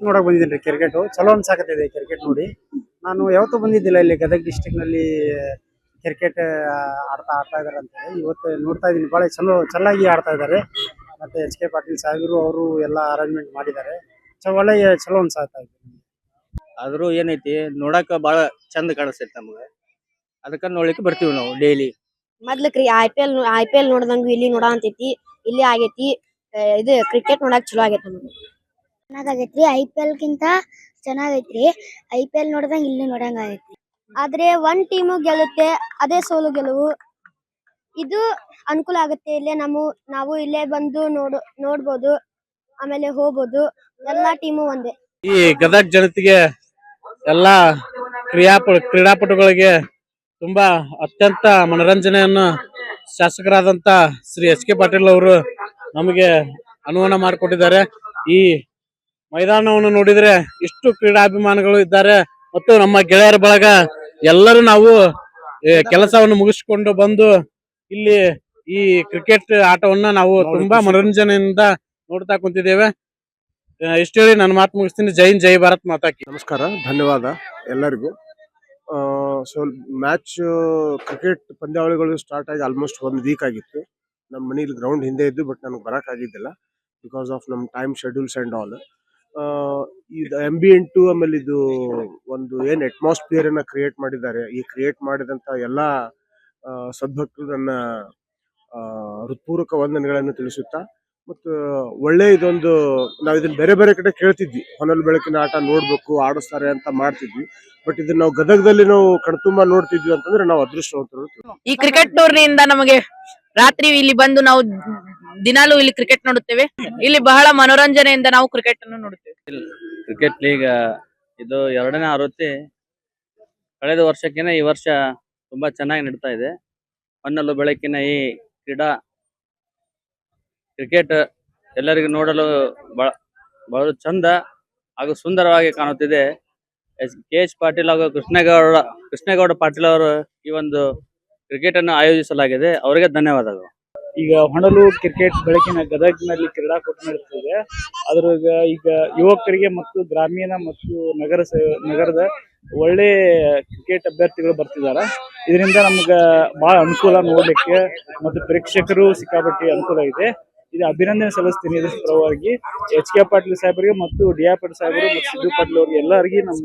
ನೋಡಕ್ ಬಂದಿದ್ದೀನಿ ರೀ ಕ್ರಿಕೆಟ್ ಚಲೋ ಅನ್ಸಾಕತ್ತಿದೆ ಕ್ರಿಕೆಟ್ ನೋಡಿ. ನಾನು ಯಾವತ್ತೂ ಬಂದಿದ್ದಿಲ್ಲ ಇಲ್ಲಿ ಗದಗ ಡಿಸ್ಟಿಕ್ ನಲ್ಲಿ ಕ್ರಿಕೆಟ್ ಆಡ್ತಾ ಇದಾರೆ ಅಂತ ಹೇಳಿ ಇವತ್ತು ನೋಡ್ತಾ ಇದೀನಿ. ಬಹಳ ಚೆನ್ನಾಗಿ ಆಡ್ತಾ ಇದ್ದಾರೆ. ಮತ್ತೆ ಎಚ್.ಕೆ. ಪಾಟೀಲ್ ಸಾಹೇಬರು ಅವರು ಎಲ್ಲ ಅರೇಂಜ್ಮೆಂಟ್ ಮಾಡಿದ್ದಾರೆ. ಚಲೋ ಅನ್ಸಾಗ್ತಾ ಇದೆ. ಆದ್ರೂ ಏನೈತಿ ನೋಡಾಕ ಬಾಳ ಚಂದ ಕಾಣಿಸ್ತೈತಿ ನಮ್ಗ. ಅದಕ್ಕ ನೋಡ್ಲಿಕ್ಕೆ ಬರ್ತೀವಿ ನಾವು ಡೈಲಿ. ಮೊದ್ಲಕ್ರಿ ಐ.ಪಿ.ಎಲ್ ನೋಡ್ದಂಗ ಇಲ್ಲಿ ನೋಡಂತೈತಿ. ಇಲ್ಲಿ ಆಗೈತಿ ಇದು ಕ್ರಿಕೆಟ್ ನೋಡಕ್ ಚಲೋ ಆಗೈತಿ ನಮ್ಗೆ. ಚೆನ್ನಾಗೈತ್ರಿ. ಐ.ಪಿ.ಎಲ್ ಗಿಂತ ಚೆನ್ನಾಗೈತ್ರಿ. ಐ.ಪಿ.ಎಲ್ ನೋಡ್ದಂಗ ಇಲ್ಲಿ ನೋಡಂಗ ಆಗೈತಿ. ಆದ್ರೆ ಒಂದ್ ಟೀಮು ಗೆಲ್ಲುತ್ತೆ, ಅದೇ ಸೋಲು ಗೆಲುವು. ಇದು ಅನುಕೂಲ ಆಗುತ್ತೆ. ಇಲ್ಲೇ ನಾವು ಇಲ್ಲೇ ಬಂದು ನೋಡ್ಬೋದು, ಆಮೇಲೆ ಹೋಗ್ಬೋದು. ಎಲ್ಲಾ ಟೀಮು ಒಂದೇ. ಈ ಗದಗ ಜನತೆಗೆ ಎಲ್ಲಾ ಕ್ರೀಡಾಪಟುಗಳಿಗೆ ತುಂಬಾ ಅತ್ಯಂತ ಮನರಂಜನೆಯನ್ನು ಶಾಸಕರಾದಂತ ಶ್ರೀ ಎಚ್.ಕೆ. ಪಾಟೀಲ್ ಅವರು ನಮಗೆ ಅನುವು ಮಾಡಿಕೊಟ್ಟಿದ್ದಾರೆ. ಈ ಮೈದಾನವನ್ನು ನೋಡಿದ್ರೆ ಇಷ್ಟು ಕ್ರೀಡಾಭಿಮಾನಿಗಳು ಇದ್ದಾರೆ ಮತ್ತು ನಮ್ಮ ಗೆಳೆಯರ ಬಳಗ ಎಲ್ಲರೂ ನಾವು ಕೆಲಸವನ್ನು ಮುಗಿಸಿಕೊಂಡು ಬಂದು ಇಲ್ಲಿ ಈ ಕ್ರಿಕೆಟ್ ಆಟವನ್ನ ನಾವು ತುಂಬಾ ಮನರಂಜನೆಯಿಂದ ನೋಡ್ತಾ ಕುಂತಿದ್ದೇವೆ. ಇಷ್ಟು ಹೇಳಿ ನನ್ನ ಮಾತು ಮುಗಿಸ್ತೀನಿ. ಜೈ ಹಿಂದ್, ಜೈ ಭಾರತ್ ಮಾತಾ ಕಿ. ನಮಸ್ಕಾರ, ಧನ್ಯವಾದ ಎಲ್ಲರಿಗೂ. ಸೊ ಮ್ಯಾಚ್ ಕ್ರಿಕೆಟ್ ಪಂದ್ಯಾವಳಿಗಳು ಸ್ಟಾರ್ಟ್ ಆಗಿ ಆಲ್ಮೋಸ್ಟ್ 1 ವೀಕ್ ಆಗಿತ್ತು. ನಮ್ಮ ಮನೇಲಿ ಗ್ರೌಂಡ್ ಹಿಂದೆ ಇದ್ದು, ಬಟ್ ನನಗೆ ಬರಕ್ ಆಗಿದ್ದಿಲ್ಲ ಬಿಕಾಸ್ ಆಫ್ ನಮ್ಮ ಟೈಮ್ ಶೆಡ್ಯೂಲ್ಸ್ ಅಂಡ್ ಆಲ್. ಇದು ಎಂಬಿಯೆಂಟು ಆಮೇಲೆ ಇದು ಒಂದು ಏನ್ ಅಟ್ಮಾಸ್ಫಿಯರ್ ಅನ್ನ ಕ್ರಿಯೇಟ್ ಮಾಡಿದ್ದಾರೆ. ಈ ಕ್ರಿಯೇಟ್ ಮಾಡಿದಂತ ಎಲ್ಲಾ ಸದ್ಭಕ್ತರು ನನ್ನ ಹೃತ್ಪೂರ್ವಕ ವಂದನೆಗಳನ್ನು ತಿಳಿಸುತ್ತಾ, ಮತ್ತು ಒಳ್ಳೆ ಇದೊಂದು ನಾವ್ ಇದನ್ನ ಬೇರೆ ಬೇರೆ ಕಡೆ ಕೇಳ್ತಿದ್ವಿ, ಹೊನಲ್ ಬೆಳಕಿನ ಆಟ ನೋಡ್ಬೇಕು, ಆಡಿಸ್ತಾರೆ ಅಂತ ಮಾಡ್ತಿದ್ವಿ. ಬಟ್ ಇದನ್ನ ನಾವು ಗದಗದಲ್ಲಿ ನಾವು ಕಣ್ತುಂಬ ನೋಡ್ತಿದ್ವಿ ಅಂತಂದ್ರೆ ನಾವು ಅದೃಷ್ಟವಂತರು. ಈ ಕ್ರಿಕೆಟ್ ಟೂರ್ನಿಯಿಂದ ನಮಗೆ ರಾತ್ರಿ ಇಲ್ಲಿ ಬಂದು ನಾವು ದಿನಾಲೂ ಇಲ್ಲಿ ಕ್ರಿಕೆಟ್ ನೋಡುತ್ತೇವೆ. ಇಲ್ಲಿ ಬಹಳ ಮನೋರಂಜನೆಯಿಂದ ನಾವು ಕ್ರಿಕೆಟ್ ಅನ್ನು ನೋಡುತ್ತೇವೆ. ಕ್ರಿಕೆಟ್ ಲೀಗ್ ಇದು 2ನೇ ಆವೃತ್ತಿ. ಕಳೆದ ವರ್ಷಕ್ಕಿಂತ ಈ ವರ್ಷ ತುಂಬಾ ಚೆನ್ನಾಗಿ ನಡೀತಾ ಇದೆ. ಹೊನ್ನಲು ಬೆಳಕಿನ ಈ ಕ್ರಿಕೆಟ್ ಎಲ್ಲರಿಗೂ ನೋಡಲು ಬಹಳ ಚಂದ ಹಾಗೂ ಸುಂದರವಾಗಿ ಕಾಣುತ್ತಿದೆ. ಕೆ.ಎಚ್. ಪಾಟೀಲ್ ಹಾಗೂ ಕೃಷ್ಣೇಗೌಡ ಪಾಟೀಲ್ ಅವರು ಈ ಒಂದು ಕ್ರಿಕೆಟ್ ಅನ್ನು ಆಯೋಜಿಸಲಾಗಿದೆ. ಅವರಿಗೆ ಧನ್ಯವಾದಗಳು. ಈಗ ಹೊನಲು ಕ್ರಿಕೆಟ್ ಬೆಳಕಿನ ಗದಗ್ನಲ್ಲಿ ಕ್ರೀಡಾಕೂಟ ನಡೆಯುತ್ತಿದೆ. ಅದ್ರಾಗ ಈಗ ಯುವಕರಿಗೆ ಮತ್ತು ಗ್ರಾಮೀಣ ಮತ್ತು ನಗರದ ಒಳ್ಳೆ ಕ್ರಿಕೆಟ್ ಅಭ್ಯರ್ಥಿಗಳು ಬರ್ತಿದ್ದಾರೆ. ಇದರಿಂದ ನಮ್ಗ ಬಹಳ ಅನುಕೂಲ ನೋಡ್ಲಿಕ್ಕೆ ಮತ್ತು ಪ್ರೇಕ್ಷಕರು ಸಿಕ್ಕಾಪಟ್ಟೆ ಅನುಕೂಲ ಇದೆ. ಇದು ಅಭಿನಂದನೆ ಸಲ್ಲಿಸ್ತೀನಿ. ಇದ್ರ ಪರವಾಗಿ ಎಚ್.ಕೆ. ಪಾಟೀಲ್ ಸಾಹೇಬರಿಗೆ ಮತ್ತು ಡಿ.ಆರ್. ಪಾಟೀಲ್ ಸಾಹೇಬರು ಮತ್ತು ಸಿದ್ದು ಪಾಟೀಲ್ ಅವ್ರಿಗೆ ಎಲ್ಲರಿಗೆ ನಮ್ಮ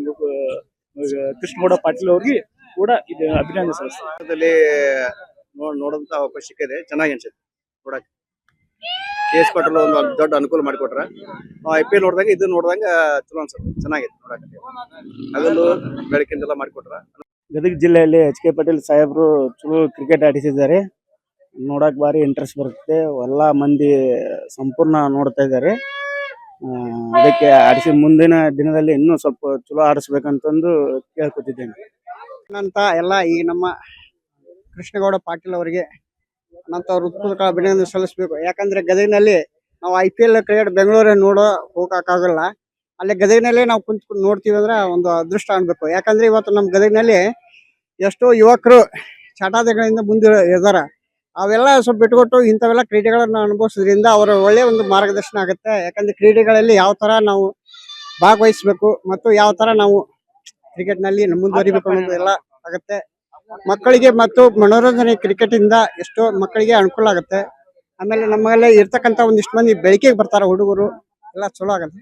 ಕೃಷ್ಣಗೌಡ ಪಾಟೀಲ್ ಅವ್ರಿಗೆ ಕೂಡ ಇದು ಅಭಿನಂದನೆ ಸಲ್ಲಿಸ್ತೀನಿ. ನೋಡೋಂತ ಅವಕಾಶ ಸಿಕ್ಕಿದೆ, ಚೆನ್ನಾಗಿ ಅನ್ಸುತ್ತೆ ನೋಡಕ್. ಕೆ.ಎಚ್. ಪಾಟೀಲ್ ಒಂದು ದೊಡ್ಡ ಅನುಕೂಲ ಮಾಡಿಕೊಟ್ರ. ಐ.ಪಿ.ಎಲ್ ನೋಡ್ದಂಗ ಇದು ನೋಡ್ದಂಗ ಚಲೋ ಅನ್ಸುತ್ತೆ, ಚೆನ್ನಾಗಿದೆ ನೋಡಕ್. ಅದನ್ನು ಬೆಳಕಿಂದೆಲ್ಲ ಮಾಡಿಕೊಟ್ರ. ಗದಗ ಜಿಲ್ಲೆಯಲ್ಲಿ ಎಚ್.ಕೆ. ಪಾಟೀಲ್ ಸಾಹೇಬರು ಚಲೋ ಕ್ರಿಕೆಟ್ ಆಡಿಸಿದ್ದಾರೆ. ನೋಡಕ್ ಭಾರಿ ಇಂಟ್ರೆಸ್ಟ್ ಬರುತ್ತೆ. ಎಲ್ಲಾ ಮಂದಿ ಸಂಪೂರ್ಣ ನೋಡ್ತಾ ಇದ್ದಾರೆ. ಅದಕ್ಕೆ ಆಡಿಸಿ ಮುಂದಿನ ದಿನದಲ್ಲಿ ಇನ್ನೂ ಸ್ವಲ್ಪ ಚಲೋ ಆಡಿಸ್ಬೇಕಂತಂದು ಕೇಳ್ಕೊತಿದ್ದೇನೆ ಅಂತ ಎಲ್ಲ ಈ ನಮ್ಮ ಕೃಷ್ಣಗೌಡ ಪಾಟೀಲ್ ಅವರಿಗೆ ಅನಂತ ಹೃತ್ಪೂರ್ವಕ ಅಭಿನಂದನೆ ಸಲ್ಲಿಸಬೇಕು. ಯಾಕಂದ್ರೆ ಗದಗಿನಲ್ಲಿ ನಾವು ಐ.ಪಿ.ಎಲ್ ಕ್ರಿಕೆಟ್ ಬೆಂಗಳೂರಲ್ಲಿ ಹೋಗಕ್ಕಾಗಲ್ಲ. ಅಲ್ಲಿ ಗದಗಿನಲ್ಲೇ ನಾವು ಕುಂತ್ಕೊಂಡು ನೋಡ್ತೀವಿ ಅಂದ್ರೆ ಒಂದು ಅದೃಷ್ಟ ಅನ್ಬೇಕು. ಯಾಕಂದ್ರೆ ಇವತ್ತು ನಮ್ಮ ಗದಗಿನಲ್ಲಿ ಎಷ್ಟೋ ಯುವಕರು ಚಟಾದಗಳಿಂದ ಮುಂದೆ ಇದಾರ. ಅವೆಲ್ಲ ಸ್ವಲ್ಪ ಬಿಟ್ಕೊಟ್ಟು ಇಂಥವೆಲ್ಲ ಕ್ರೀಡೆಗಳನ್ನ ಅನುಭವಿಸೋದ್ರಿಂದ ಅವರ ಒಳ್ಳೆ ಒಂದು ಮಾರ್ಗದರ್ಶನ ಆಗುತ್ತೆ. ಯಾಕಂದ್ರೆ ಕ್ರೀಡೆಗಳಲ್ಲಿ ಯಾವ ತರ ನಾವು ಭಾಗವಹಿಸ್ಬೇಕು ಮತ್ತು ಯಾವ ತರ ನಾವು ಕ್ರಿಕೆಟ್ ನಲ್ಲಿ ಮುಂದುವರಿಬೇಕು ಅನ್ನೋದು ಎಲ್ಲ ಆಗುತ್ತೆ. ಮಕ್ಕಳಿಗೆ ಮತ್ತು ಮನೋರಂಜನೆ ಕ್ರಿಕೆಟ್ ಇಂದ ಎಷ್ಟೋ ಮಕ್ಕಳಿಗೆ ಅನುಕೂಲ ಆಗುತ್ತೆ. ಆಮೇಲೆ ನಮ್ಮಲ್ಲಿ ಇರ್ತಕ್ಕಂಥ ಒಂದಿಷ್ಟು ಮಂದಿ ಬೆಳಕಿಗೆ ಬರ್ತಾರ ಹುಡುಗರು ಎಲ್ಲ ಚಲೋ ಆಗುತ್ತೆ.